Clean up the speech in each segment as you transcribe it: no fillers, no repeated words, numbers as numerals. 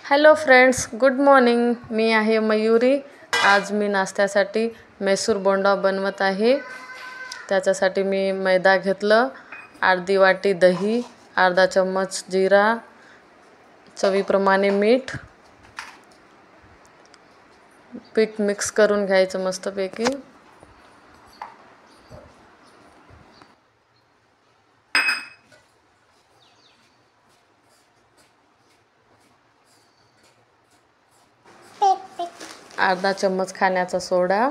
Hello friends, good morning. मी आहे मयुरी. आज मी नाश्त्यासाठी मैसूर बोंडा बनवत आहे. त्याच्यासाठी मी मैदा घेतलं, अर्धी वाटी दही, अर्धा चम्मच जिरा, चवीप्रमाणे मीठ. पीठ मिक्स करून घ्यायचं मस्तपैकी. अर्धा चम्मच खाण्याचा सोडा,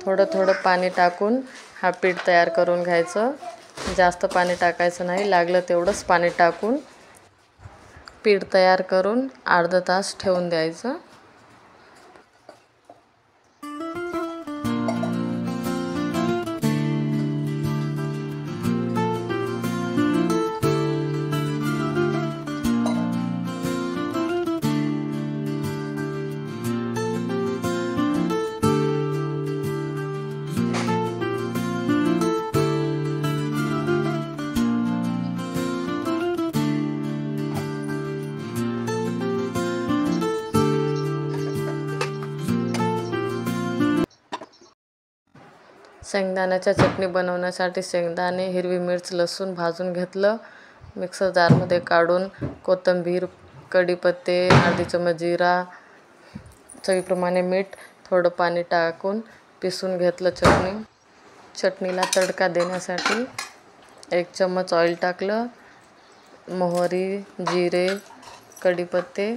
थोडं थोडं पाणी टाकून हा पीठ तयार करून घ्यायचं. जास्त पाणी टाकायचं नाही, लागलं तेवढंच पाणी टाकून पीठ तयार करून अर्धा तास ठेवून द्यायचं. शेंगदाण्याच्या चटणी बनवण्यासाठी शेंगदाणे, हिरवी मिरच, लसूण भाजून घेतलं. मिक्सर जारमध्ये काढून कोथिंबीर, कढीपत्ते, अर्धी चमच जिरा, चवीप्रमाणे मीठ, थोडं पाणी टाकून पिसून घेतलं. चटणीला तडका देण्यासाठी 1 चम्मच ऑइल टाकलं. मोहरी, जिरे, कढीपत्ते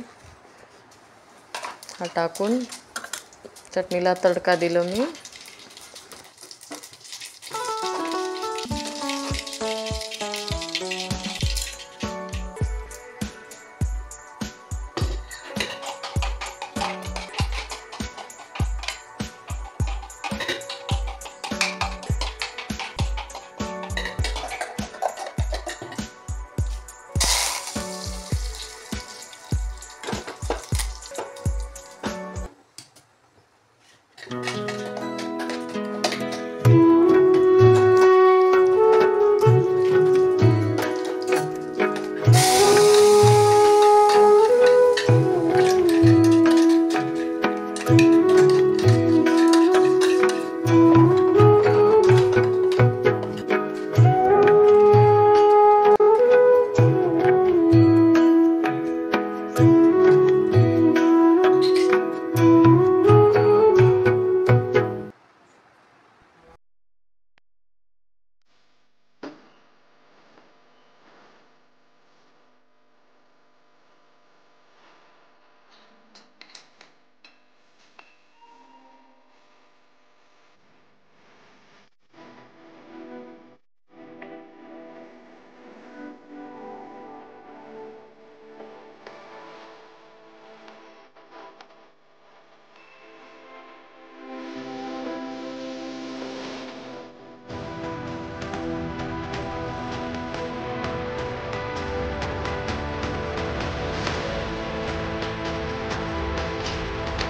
हा टाकून चटणीला तडका दिलं मी.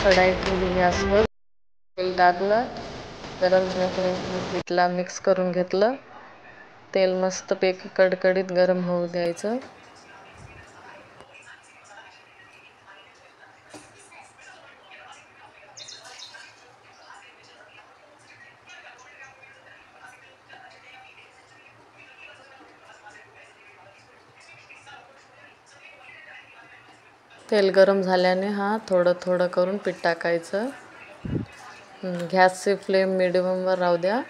कढाई ठेवली गॅसवर, तेल टाकलं, गरम पिठला मिक्स करून घेतलं. तेल मस्तपैकी कडकडीत गरम होऊ द्यायचं. तेल गरम झाल्याने थोडं थोडं करून पीठ टाकायचं. गॅसची फ्लेम मिडियमवर राहू द्या.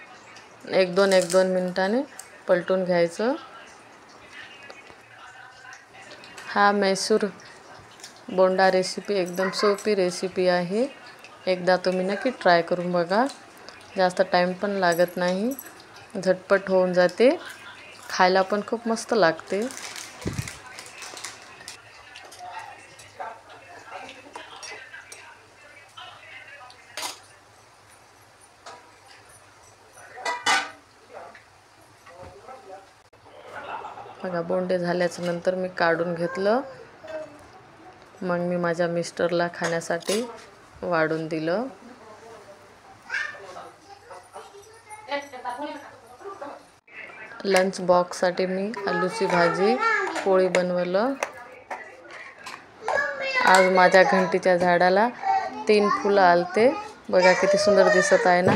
1-2 मिनिटांनी पलटून घ्यायचं. हा मैसूर बोंडा रेसिपी एकदम सोपी रेसिपी आहे. एकदा तुम्ही नक्की ट्राय करून बघा. जास्त टाईम पण लागत नाही, झटपट होऊन जाते, खायला पण खूप मस्त लागते. बघा, बोंडे झाल्याच्या नंतर मी काढून घेतलं. मग मी माझ्या मिस्टरला खाण्यासाठी वाढून दिलं. लंच बॉक्ससाठी मी आलूची भाजी, पोळी बनवलं. आज माझ्या घंटीच्या झाडाला 3 फुलं आलते. बघा किती सुंदर दिसत आहे ना.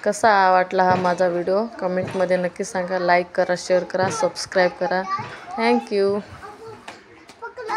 कसा वाटला हा माझा व्हिडिओ कमेंटमध्ये नक्की सांगा. लाईक करा, शेअर करा, सबस्क्राईब करा. थँक्यू.